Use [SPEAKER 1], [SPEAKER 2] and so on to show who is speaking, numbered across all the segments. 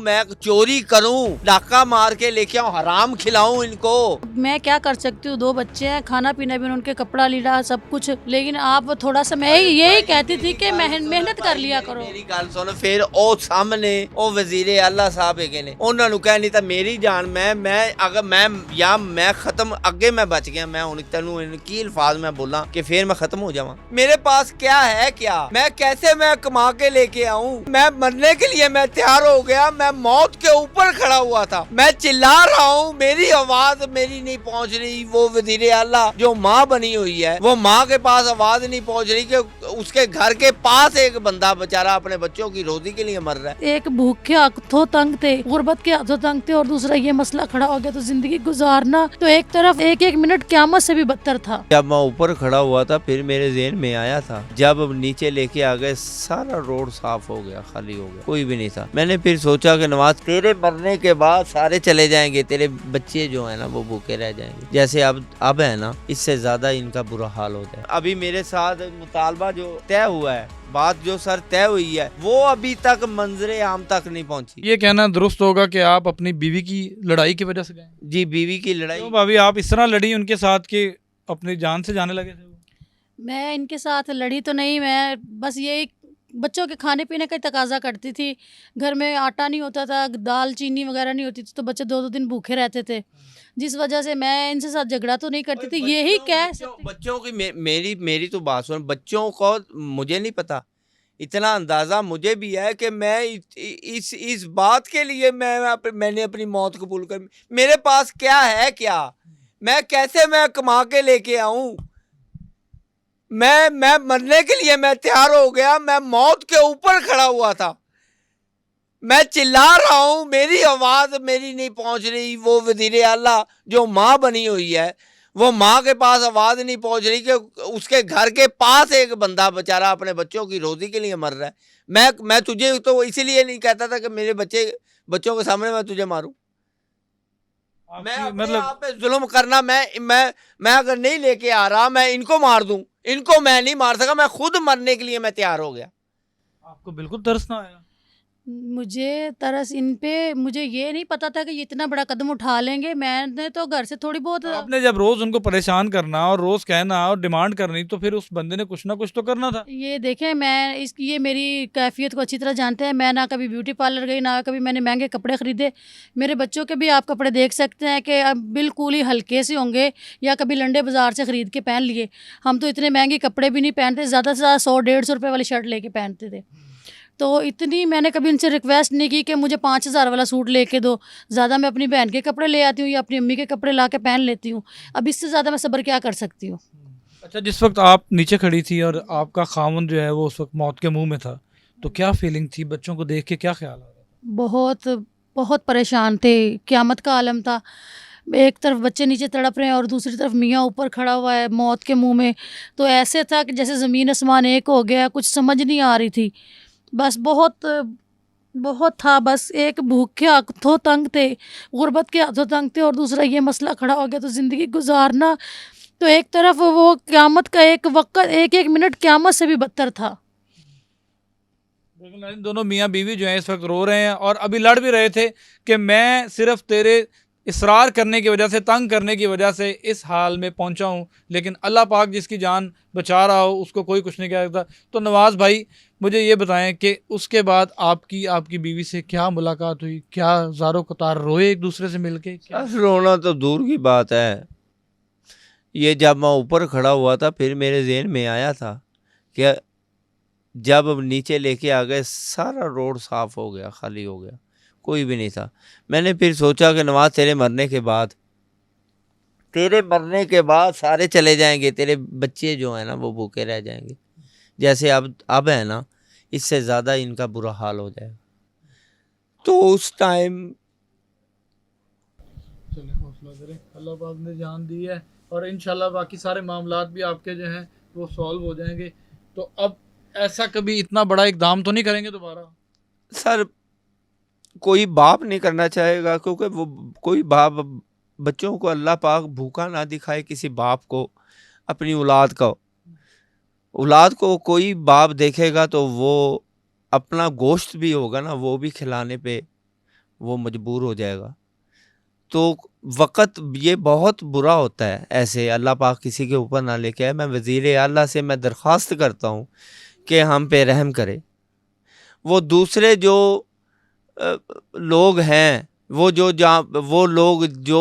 [SPEAKER 1] मैं चोरी करूं, डाका मार के लेके आऊं, हराम खिलाऊं इनको।
[SPEAKER 2] मैं क्या कर सकती हूँ, 2 बच्चे हैं, खाना पीना भी उनके, कपड़ा लीड़ा सब कुछ। लेकिन आप थोड़ा सा, मैं यही कहती थी कि मेहनत कर लिया करो।
[SPEAKER 1] मेरी गल सुन, फिर ਉਹ ਸਾਹਮਣੇ ਉਹ ਵਜ਼ੀਰੇ ਆਲਾ ਸਾਹਿਬ ਹੈਗੇ ਨੇ, ਉਹਨਾਂ ਨੂੰ ਕਹਿ, ਨਹੀਂ ਤਾਂ ਮੇਰੀ ਜਾਨ, ਮੈਂ ਅਗਰ ਮੈਂ ਖਤਮ, ਅੱਗੇ मैं बच गया, मैं ਹੁਣ ਤੈਨੂੰ ਕੀ अल्फाज मैं बोला कि फिर मैं खत्म हो जाऊं। मेरे पास क्या है, क्या मैं कैसे मैं कमा के लेके आऊं? मैं मरने के लिए मैं तैयार हो गया, मैं मौत के ऊपर खड़ा हुआ था, मैं चिल्ला रहा हूं, मेरी आवाज मेरी नहीं पहुंच रही। वो वज़ीरे आला जो माँ बनी हुई है, वो माँ के पास आवाज नहीं पहुंच रही कि उसके घर के पास एक बंदा बेचारा अपने बच्चों की रोजी के लिए मर रहा है।
[SPEAKER 2] एक भूख के हाथों तंग थे, गुर्बत के हाथों तंग थे, और दूसरा ये मसला खड़ा हो गया, तो जिंदगी गुजारना तो एक तरफ एक एक मिनट क़यामत से भी बदतर था।
[SPEAKER 1] जब मैं ऊपर खड़ा हुआ था, फिर मेरे ज़हन में आया था, जब नीचे लेके आ गए, सारा रोड साफ हो गया, खाली हो गया, कोई भी नहीं था। मैंने फिर सोचा कि नवाज, तेरे मरने के बाद सारे चले जाएंगे, तेरे बच्चे जो है ना वो भूखे रह जाएंगे, जैसे अब है ना, इससे ज्यादा इनका बुरा हाल हो जाए। अभी मेरे साथ मुतालबा जो तय हुआ है, बात जो सर तय हुई है, वो अभी तक मंजरे आम तक नहीं पहुंची।
[SPEAKER 3] ये कहना दुरुस्त होगा कि आप अपनी बीवी की लड़ाई की वजह से गए?
[SPEAKER 1] जी, बीवी की लड़ाई।
[SPEAKER 3] तो भाभी आप इस तरह लड़ी उनके साथ कि अपनी जान से जाने लगे थे वो?
[SPEAKER 2] मैं इनके साथ लड़ी तो नहीं, मैं बस यही बच्चों के खाने पीने का ही तकाजा करती थी। घर में आटा नहीं होता था, दाल चीनी वगैरह नहीं होती थी, तो बच्चे 2-2 दिन भूखे रहते थे, जिस वजह से मैं इनसे साथ झगड़ा तो नहीं करती थी। यही कह सकती।
[SPEAKER 1] बच्चों की मेरी तो बात सुन, बच्चों को मुझे नहीं पता, इतना अंदाजा मुझे भी है कि मैं इस बात के लिए मैंने अपनी मौत कबूल कर। मेरे पास क्या है, क्या मैं कैसे मैं कमा के लेके आऊं? मैं मरने के लिए मैं तैयार हो गया, मैं मौत के ऊपर खड़ा हुआ था, मैं चिल्ला रहा हूं, मेरी आवाज मेरी नहीं पहुंच रही। वो वज़ीरे आला जो माँ बनी हुई है, वो माँ के पास आवाज नहीं पहुंच रही कि उसके घर के पास एक बंदा बेचारा अपने बच्चों की रोजी के लिए मर रहा है। मैं तुझे तो इसीलिए नहीं कहता था कि मेरे बच्चों के सामने मैं तुझे मारूं। मैं अपने आप पे जुल्म करना, मैं अगर नहीं लेके आ रहा, मैं इनको मार दूं, इनको मैं नहीं मार सका, मैं खुद मरने के लिए मैं तैयार हो गया।
[SPEAKER 3] आपको बिल्कुल तरस ना आया?
[SPEAKER 2] मुझे तरस इन पे, मुझे ये नहीं पता था कि ये इतना बड़ा कदम उठा लेंगे। मैंने तो घर से थोड़ी बहुत,
[SPEAKER 3] आपने जब रोज उनको परेशान करना और रोज कहना और डिमांड करनी, तो फिर उस बंदे ने कुछ ना कुछ तो करना था।
[SPEAKER 2] ये देखें, ये मेरी कैफियत को अच्छी तरह जानते हैं। मैं ना कभी ब्यूटी पार्लर गई, ना कभी मैंने महंगे कपड़े ख़रीदे। मेरे बच्चों के भी आप कपड़े देख सकते हैं कि अब बिल्कुल ही हल्के से होंगे, या कभी लंडे बाज़ार से ख़रीद के पहन लिए। हम तो इतने महंगे कपड़े भी नहीं पहनते, ज़्यादा से ज़्यादा 100-150 रुपये वाली शर्ट लेके पहनते थे। तो इतनी मैंने कभी उनसे रिक्वेस्ट नहीं की कि मुझे 5,000 वाला सूट लेके दो। ज़्यादा मैं अपनी बहन के कपड़े ले आती हूँ या अपनी अम्मी के कपड़े ला के पहन लेती हूँ। अब इससे ज़्यादा मैं सब्र क्या कर सकती हूँ।
[SPEAKER 3] अच्छा, जिस वक्त आप नीचे खड़ी थी और आपका खामन जो है वो उस वक्त मौत के मुंह में था, तो क्या फीलिंग थी? बच्चों को देख के क्या ख्याल आ रहा था?
[SPEAKER 2] बहुत बहुत परेशान थे, क़यामत का आलम था। एक तरफ बच्चे नीचे तड़प रहे हैं और दूसरी तरफ मियाँ ऊपर खड़ा हुआ है मौत के मुँह में। तो ऐसे था कि जैसे ज़मीन आसमान एक हो गया, कुछ समझ नहीं आ रही थी। बस बहुत था, बस एक भूख के हाथों तंग थे, गुर्बत के हाथों तंग थे, और दूसरा ये मसला खड़ा हो गया, तो ज़िंदगी गुजारना तो एक तरफ वो क़यामत का एक वक्त, एक एक मिनट क़यामत से भी बदतर था।
[SPEAKER 3] बिल्कुल, दोनों मियाँ बीवी जो हैं इस वक्त रो रहे हैं और अभी लड़ भी रहे थे कि मैं सिर्फ तेरे इसरार करने की वजह से, तंग करने की वजह से इस हाल में पहुंचा हूं, लेकिन अल्लाह पाक जिसकी जान बचा रहा हो उसको कोई कुछ नहीं कह सकता। तो नवाज़ भाई, मुझे ये बताएं कि उसके बाद आपकी बीवी से क्या मुलाकात हुई? क्या ज़ारो कतार रोए एक दूसरे से मिलके? क्या
[SPEAKER 1] रोना तो दूर की बात है, ये जब मैं ऊपर खड़ा हुआ था, फिर मेरे ज़हन में आया था कि जब नीचे लेके आ गए, सारा रोड साफ हो गया, खाली हो गया, कोई भी नहीं था। मैंने फिर सोचा कि नवाज, तेरे मरने के बाद सारे चले जाएंगे, तेरे बच्चे जो है ना वो भूखे रह जाएंगे, जैसे अब है ना, इससे ज़्यादा इनका बुरा हाल हो जाएगा। तो उस टाइम
[SPEAKER 3] चले हौसला करें, अल्लाह पाक ने जान दी है और इंशाल्लाह बाकी सारे मामलात भी आपके जो हैं वो सॉल्व हो जाएंगे। तो अब ऐसा कभी इतना बड़ा इकदाम तो नहीं करेंगे दोबारा?
[SPEAKER 1] सर, कोई बाप नहीं करना चाहेगा, क्योंकि वो कोई बाप, बच्चों को अल्लाह पाक भूखा ना दिखाए, किसी बाप को, अपनी औलाद को कोई बाप देखेगा तो वो अपना गोश्त भी होगा ना, वो भी खिलाने पे वो मजबूर हो जाएगा। तो वक़्त ये बहुत बुरा होता है, ऐसे अल्लाह पाक किसी के ऊपर ना लेके आए। मैं वज़ीर आला से मैं दरख्वास्त करता हूँ कि हम पे रहम करे। वो दूसरे जो लोग हैं, वो लोग जो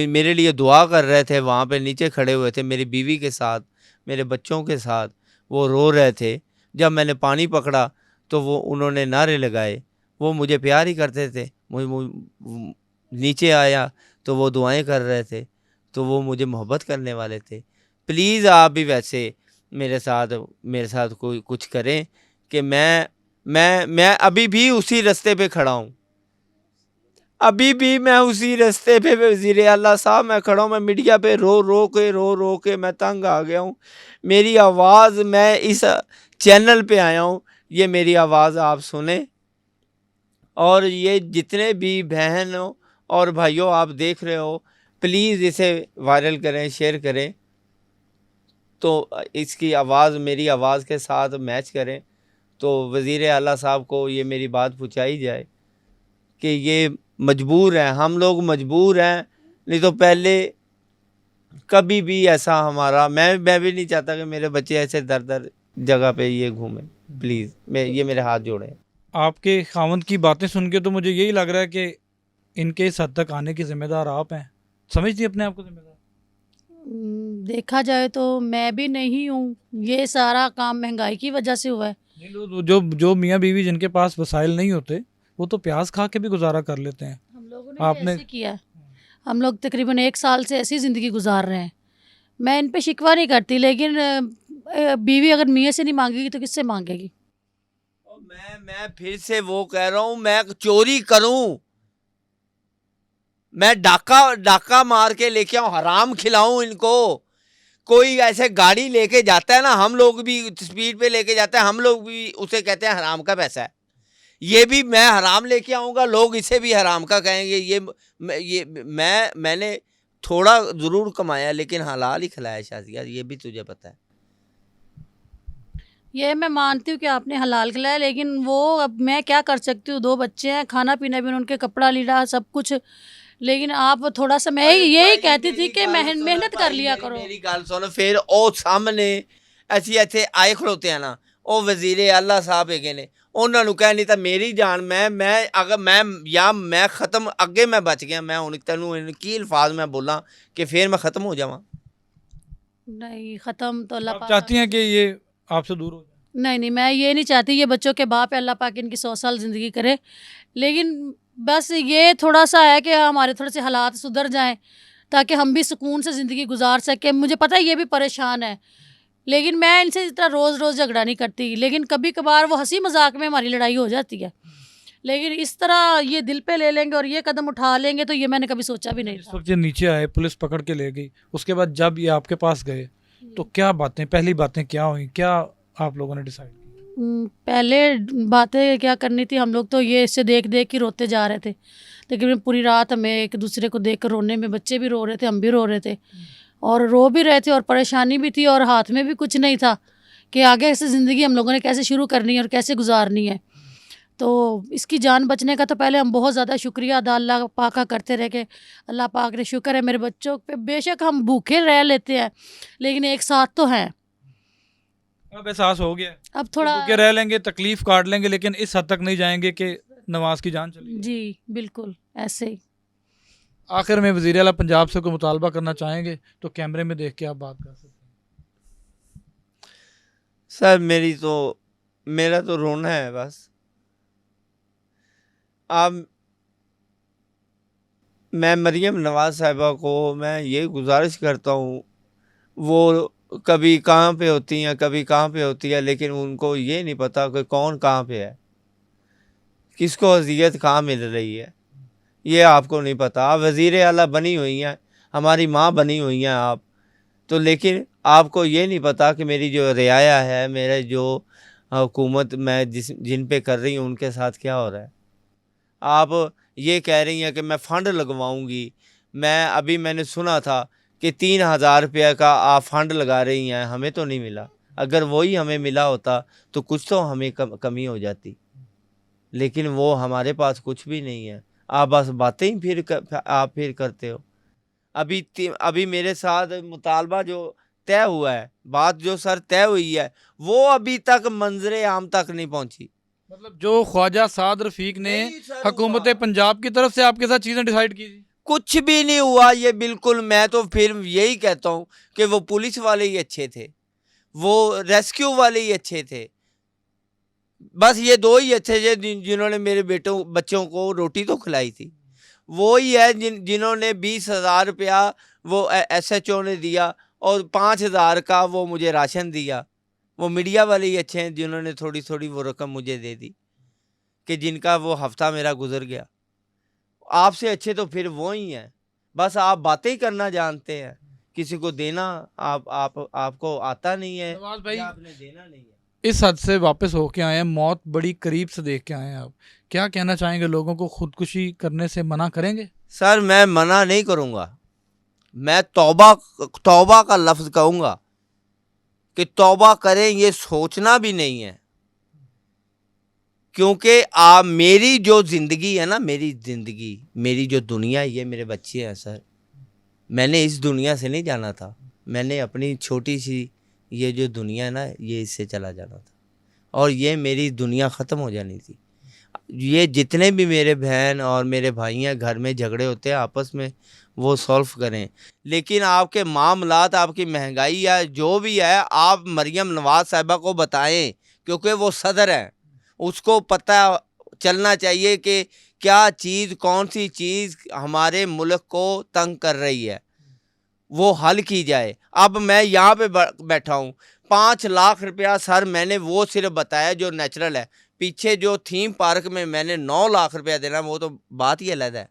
[SPEAKER 1] मेरे लिए दुआ कर रहे थे, वहाँ पे नीचे खड़े हुए थे मेरी बीवी के साथ, मेरे बच्चों के साथ, वो रो रहे थे। जब मैंने पानी पकड़ा तो वो उन्होंने नारे लगाए। वो मुझे प्यार ही करते थे। नीचे आया तो वो दुआएं कर रहे थे, तो वो मुझे मोहब्बत करने वाले थे। प्लीज़ आप भी वैसे मेरे साथ कोई कुछ करें कि मैं अभी भी उसी रास्ते पे खड़ा हूँ। अभी भी मैं उसी रास्ते पे वज़ीर आला साहब मैं खड़ा हूँ। मैं मीडिया पे रो के मैं तंग आ गया हूँ। मेरी आवाज़, मैं इस चैनल पे आया हूँ, ये मेरी आवाज़ आप सुने। और ये जितने भी बहनों और भाइयों आप देख रहे हो, प्लीज़ इसे वायरल करें, शेयर करें, तो इसकी आवाज़ मेरी आवाज़ के साथ मैच करें, तो वज़ीर आला साहब को ये मेरी बात पहुँचाई जाए कि ये मजबूर हैं, हम लोग मजबूर हैं। नहीं तो पहले कभी भी ऐसा हमारा, मैं भी नहीं चाहता कि मेरे बच्चे ऐसे दर दर जगह पे ये घूमें। प्लीज़ ये मेरे हाथ जोड़ें।
[SPEAKER 3] आपके खावंद की बातें सुन के तो मुझे यही लग रहा है कि इनके इस हद तक आने की ज़िम्मेदार आप हैं। समझती अपने आप को ज़िम्मेदार?
[SPEAKER 2] देखा जाए तो मैं भी नहीं हूँ, ये सारा काम महंगाई की वजह से हुआ है।
[SPEAKER 3] नहीं, जो मियाँ बीवी जिनके पास वसाइल नहीं होते, वो तो प्याज खा के भी गुजारा कर लेते हैं।
[SPEAKER 2] हम लोगों ने भी
[SPEAKER 3] आपने
[SPEAKER 2] ऐसे किया है। हम लोग तकरीबन 1 साल से ऐसी ज़िंदगी गुजार रहे हैं। मैं इन पे शिकवा नहीं करती, लेकिन बीवी अगर मियाँ से नहीं मांगेगी तो किससे मांगेगी?
[SPEAKER 1] और मैं फिर से वो कह रहा हूँ, मैं चोरी करूं, मैं डाका मार के लेके आऊं, हराम खिलाऊं इनको। कोई ऐसे गाड़ी लेके जाता है ना, हम लोग भी स्पीड पे लेके जाते हैं, हम लोग भी उसे कहते हैं हराम का पैसा है। ये भी मैं हराम लेके आऊँगा, लोग इसे भी हराम का कहेंगे। मैंने थोड़ा ज़रूर कमाया, लेकिन हलाल ही खिलाया शाजिया, ये भी तुझे पता है।
[SPEAKER 2] ये मैं मानती हूँ कि आपने हलाल खिलाया, लेकिन वो अब मैं क्या कर सकती हूँ? 2 बच्चे हैं, खाना पीना भी उनके, कपड़ा लीड़ा सब कुछ। लेकिन आप थोड़ा सा, मैं यही कहती थी कि मेहनत कर लिया करो।
[SPEAKER 1] मेरी गल सुन, फिर ओ सामने ਅਸੀਂ ਇੱਥੇ ਆਏ ਖਲੋਤੇ ਆ ਨਾ, ਉਹ ਵਜ਼ੀਰ ਆਲਾ ਸਾਹਿਬ ਹੈਗੇ ਨੇ, ਉਹਨਾਂ ਨੂੰ ਕਹਿ, ਨਹੀਂ ਤਾਂ ਮੇਰੀ ਜਾਨ, ਮੈਂ ਅਗਰ ਮੈਂ ਖਤਮ, ਅੱਗੇ ਮੈਂ ਬਚ ਗਿਆ, ਮੈਂ ਹੁਣ ਤੈਨੂੰ ਕੀ अल्फाज मैं बोला कि फिर मैं ख़त्म हो जावां?
[SPEAKER 2] नहीं, ख़त्म तो अल्लाह
[SPEAKER 3] आप
[SPEAKER 2] पाक।
[SPEAKER 3] चाहती हैं कि ये आपसे दूर हो जाए?
[SPEAKER 2] नहीं, मैं ये नहीं चाहती। ये बच्चों के बाप है, अल्लाह पाक इनकी 100 साल ज़िंदगी करे। लेकिन बस ये थोड़ा-सा है कि हमारे थोड़े से हालात सुधर जाएँ, ताकि हम भी सुकून से ज़िंदगी गुज़ार सकें। मुझे पता है ये भी परेशान है, लेकिन मैं इनसे इस तरह रोज़-रोज़ झगड़ा नहीं करती। लेकिन कभी-कभार वो हँसी मज़ाक में हमारी लड़ाई हो जाती है। लेकिन इस तरह ये दिल पे ले लेंगे और ये कदम उठा लेंगे, तो ये मैंने कभी सोचा भी नहीं
[SPEAKER 3] इस
[SPEAKER 2] था।
[SPEAKER 3] वक्त ये नीचे आए, पुलिस पकड़ के ले गई, उसके बाद जब ये आपके पास गए तो क्या बातें, पहली बातें क्या हुई, क्या आप लोगों ने डिसाइड किया?
[SPEAKER 2] पहले बातें क्या करनी थी, हम लोग तो ये इससे देख-देख के रोते जा रहे थे। तकरीबन पूरी रात हमें एक दूसरे को देख कर रोने में, बच्चे भी रो रहे थे, हम भी रो रहे थे, और रो भी रहे थे, और परेशानी भी थी, और हाथ में भी कुछ नहीं था कि आगे से ज़िंदगी हम लोगों ने कैसे शुरू करनी है और कैसे गुजारनी है। तो इसकी जान बचने का तो पहले हम बहुत ज़्यादा शुक्रिया अदा अल्लाह पाक का करते रहे कि अल्लाह पाक ने, शुक्र है मेरे बच्चों पे। बेशक हम भूखे रह लेते हैं, लेकिन एक साथ तो हैं।
[SPEAKER 3] अब एहसास हो गया है,
[SPEAKER 2] अब थोड़ा
[SPEAKER 3] भूखे रह लेंगे, तकलीफ काट लेंगे, लेकिन इस हद तक नहीं जाएंगे कि नवाज की जान चली जाए।
[SPEAKER 2] जी, बिल्कुल ऐसे ही।
[SPEAKER 3] आखिर में वज़ीर आला पंजाब से कोई मुतालबा करना चाहेंगे तो कैमरे में देख के आप बात कर सकते हैं।
[SPEAKER 1] सर मेरा तो रोना है बस। अब मैं मरीम नवाज़ साहिबा को मैं ये गुजारिश करता हूँ, वो कभी कहाँ पे होती हैं, कभी कहाँ पे होती है, लेकिन उनको ये नहीं पता कि कौन कहाँ पे है, किसको अजियत कहाँ मिल रही है, ये आपको नहीं पता। आप वज़ीर आला बनी हुई हैं, हमारी माँ बनी हुई हैं आप, तो लेकिन आपको ये नहीं पता कि मेरी जो रियाया है, मेरे जो हुकूमत मैं जिन पे कर रही हूँ, उनके साथ क्या हो रहा है। आप ये कह रही हैं कि मैं फ़ंड लगवाऊंगी। मैंने सुना था कि 3,000 रुपये का आप फ़ंड लगा रही हैं, हमें तो नहीं मिला। अगर वही हमें मिला होता तो कुछ तो हमें कमी हो जाती, लेकिन वो हमारे पास कुछ भी नहीं है। आप बस बातें ही आप फिर करते हो। अभी मेरे साथ मुतालबा जो तय हुआ है, बात जो सर तय हुई है, वो अभी तक मंजरे आम तक नहीं पहुंची।
[SPEAKER 3] मतलब जो ख्वाजा साद रफीक ने
[SPEAKER 1] नहीं सर
[SPEAKER 3] हुकूमत
[SPEAKER 1] हुआ।
[SPEAKER 3] पंजाब की तरफ से आपके साथ चीज़ें डिसाइड की थी?
[SPEAKER 1] कुछ भी नहीं हुआ ये बिल्कुल। मैं तो फिर यही कहता हूँ कि वो पुलिस वाले ही अच्छे थे, वो रेस्क्यू वाले ही अच्छे थे। बस ये दो ही अच्छे थे जिन्होंने मेरे बच्चों को रोटी तो खिलाई थी। वो ही है जिन्होंने 20,000 रुपया वो SHO ने दिया और 5,000 का वो मुझे राशन दिया। वो मीडिया वाले ही अच्छे हैं जिन्होंने थोड़ी थोड़ी वो रकम मुझे दे दी, कि जिनका वो हफ्ता मेरा गुजर गया। आपसे अच्छे तो फिर वो ही हैं। बस आप बातें ही करना जानते हैं, किसी को देना आपको आता नहीं है,
[SPEAKER 3] नवाज भाई,
[SPEAKER 1] या आपने देना नहीं है।
[SPEAKER 3] इस हद से वापस होके आए हैं, मौत बड़ी करीब से देख के आए हैं आप, क्या कहना चाहेंगे? लोगों को खुदकुशी करने से मना करेंगे?
[SPEAKER 1] सर मैं मना नहीं करूँगा, मैं तौबा तौबा का लफ्ज़ कहूँगा कि तौबा करें, ये सोचना भी नहीं है। क्योंकि मेरी जो ज़िंदगी है ना, मेरी ज़िंदगी, मेरी जो दुनिया है, ये मेरे बच्चे हैं सर। मैंने इस दुनिया से नहीं जाना था, मैंने अपनी छोटी सी ये जो दुनिया है ना, ये इससे चला जाना था, और ये मेरी दुनिया ख़त्म हो जानी थी। ये जितने भी मेरे बहन और मेरे भाई हैं, घर में झगड़े होते हैं आपस में, वो सॉल्व करें। लेकिन आपके मामलात, आपकी महंगाई या जो भी है, आप मरियम नवाज साहिबा को बताएं, क्योंकि वो सदर हैं, उसको पता चलना चाहिए कि क्या चीज़, कौन सी चीज़ हमारे मुल्क को तंग कर रही है, वो हल की जाए। अब मैं यहाँ पे बैठा हूँ, 5 लाख रुपया सर मैंने वो सिर्फ बताया जो नेचुरल है। पीछे जो थीम पार्क में मैंने 9 लाख रुपया देना, वो तो बात ही अलग है।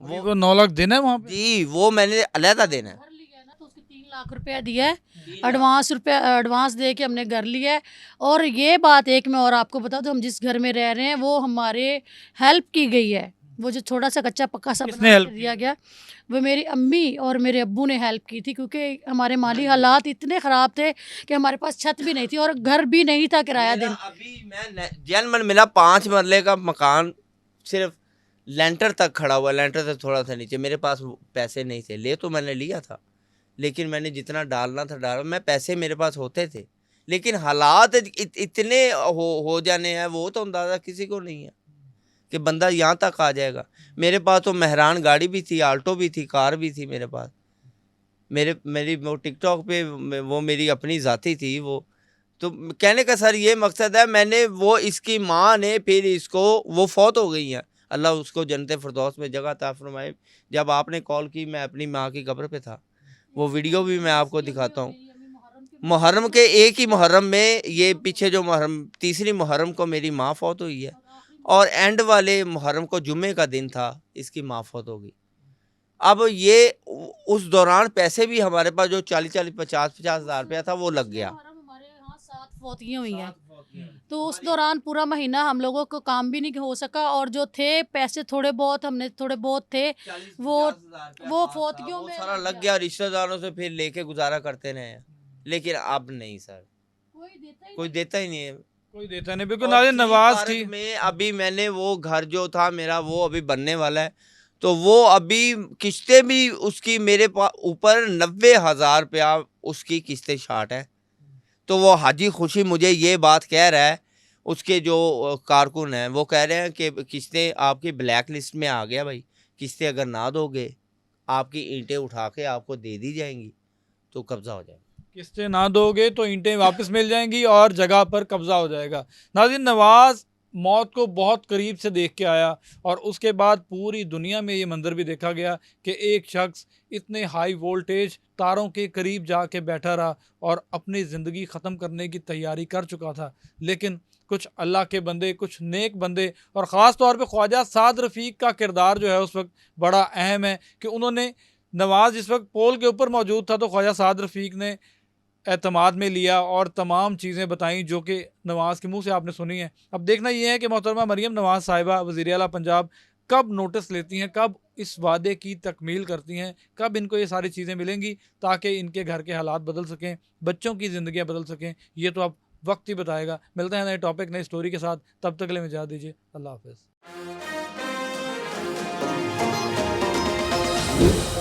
[SPEAKER 3] वो 9 लाख देना है वहाँ पे?
[SPEAKER 1] जी, वो मैंने अलहदा देना है।
[SPEAKER 2] घर लिया है ना, तो उसके 3 लाख रुपया दिया है, एडवांस दे के हमने घर लिया है। और ये बात एक मैं और आपको बता दूं, हम जिस घर में रह रहे हैं वो हमारे हेल्प की गई है। वो जो छोटा सा कच्चा पक्का सा
[SPEAKER 3] किसने
[SPEAKER 2] बना
[SPEAKER 3] help
[SPEAKER 2] के दिया गया, वो मेरी अम्मी और मेरे अब्बू ने हेल्प की थी, क्योंकि हमारे माली हालात इतने ख़राब थे कि हमारे पास छत भी नहीं थी और घर भी नहीं था किराया देने।
[SPEAKER 1] अभी मैं जेनमन मिला 5 मरले का मकान, सिर्फ लेंटर तक खड़ा हुआ, लेंटर से थोड़ा सा नीचे। मेरे पास पैसे नहीं थे, ले तो मैंने लिया था, लेकिन मैंने जितना डालना था डाला। मैं पैसे मेरे पास होते थे, लेकिन हालात इतने हो जाने हैं, वो तो अंदाज़ा किसी को नहीं है कि बंदा यहाँ तक आ जाएगा। मेरे पास तो मेहरान गाड़ी भी थी, आल्टो भी थी, कार भी थी मेरे पास। मेरी वो टिकटॉक पे वो मेरी अपनी ज़ाती थी। वो तो कहने का सर ये मकसद है, मैंने वो, इसकी माँ ने फिर इसको, वो फौत हो गई हैं, अल्लाह उसको जन्नत फिरदौस में जगह अता फरमाए। जब आपने कॉल की, मैं अपनी माँ की कब्र पे था, वो वीडियो भी मैं आपको दिखाता हूँ। मुहर्रम के एक ही मुहर्रम में, ये पीछे जो मुहर्रम, तीसरी मुहर्रम को मेरी माँ फौत हुई है, और एंड वाले मुहर्रम को जुम्मे का दिन था, इसकी माँ फौत हो गई। अब ये उस दौरान पैसे भी हमारे पास जो 40-40, 50-50 हज़ार रुपया था, वो लग गया।
[SPEAKER 2] हमारे यहाँ 7 फौतियाँ हुई हैं, तो उस दौरान पूरा महीना हम लोगों को काम भी नहीं हो सका, और जो थे पैसे थोड़े बहुत, हमने थोड़े बहुत थे, वो फौतियों में
[SPEAKER 1] सारा लग गया। रिश्तेदारों से फिर लेके गुजारा करते रहे हैं, लेकिन अब नहीं सर, कोई देता ही नहीं है।
[SPEAKER 3] कोई देता नहीं, बिल्कुल।
[SPEAKER 1] और
[SPEAKER 3] नाज़रीन,
[SPEAKER 1] थ्री
[SPEAKER 3] नवाज
[SPEAKER 1] पार्क
[SPEAKER 3] थी
[SPEAKER 1] में अभी मैंने वो घर जो था मेरा, वो अभी बनने वाला है, तो वो अभी किस्तें भी उसकी मेरे पास ऊपर 90,000 रुपया उसकी किस्तें शार्ट है। तो वो हाजी खुशी मुझे ये बात कह रहा है, उसके जो कारकुन हैं वो कह रहे हैं कि किस्तें आपकी ब्लैक लिस्ट में आ गया भाई, किस्तें अगर ना दोगे, आपकी ईंटें उठा के आपको दे दी जाएंगी, तो कब्जा हो जाएगा।
[SPEAKER 3] किस्तें ना दोगे तो ईंटें वापस मिल जाएंगी और जगह पर कब्जा हो जाएगा। नाज़रीन, नवाज मौत को बहुत करीब से देख के आया, और उसके बाद पूरी दुनिया में ये मंजर भी देखा गया कि एक शख्स इतने हाई वोल्टेज तारों के करीब जाके बैठा रहा और अपनी ज़िंदगी ख़त्म करने की तैयारी कर चुका था। लेकिन कुछ अल्लाह के बंदे, कुछ नेक बंदे, और ख़ास तौर पे ख्वाजा साद रफ़ीक का किरदार जो है उस वक्त बड़ा अहम है कि उन्होंने, नवाज इस वक्त पोल के ऊपर मौजूद था, तो ख्वाजा साद रफ़ीक ने एतमाद में लिया और तमाम चीज़ें बताई जो कि नवाज़ के मुंह से आपने सुनी है। अब देखना ये है कि मोहतरमा मरियम नवाज़ साहिबा वज़ीर आला पंजाब कब नोटिस लेती हैं, कब इस वादे की तकमील करती हैं, कब इनको ये सारी चीज़ें मिलेंगी ताकि इनके घर के हालात बदल सकें, बच्चों की ज़िंदगियाँ बदल सकें। ये तो अब वक्त ही बताएगा। मिलते हैं नए टॉपिक, नई स्टोरी के साथ, तब तक के लिए इजाज़त दीजिए। अल्लाह हाफ़िज़। है।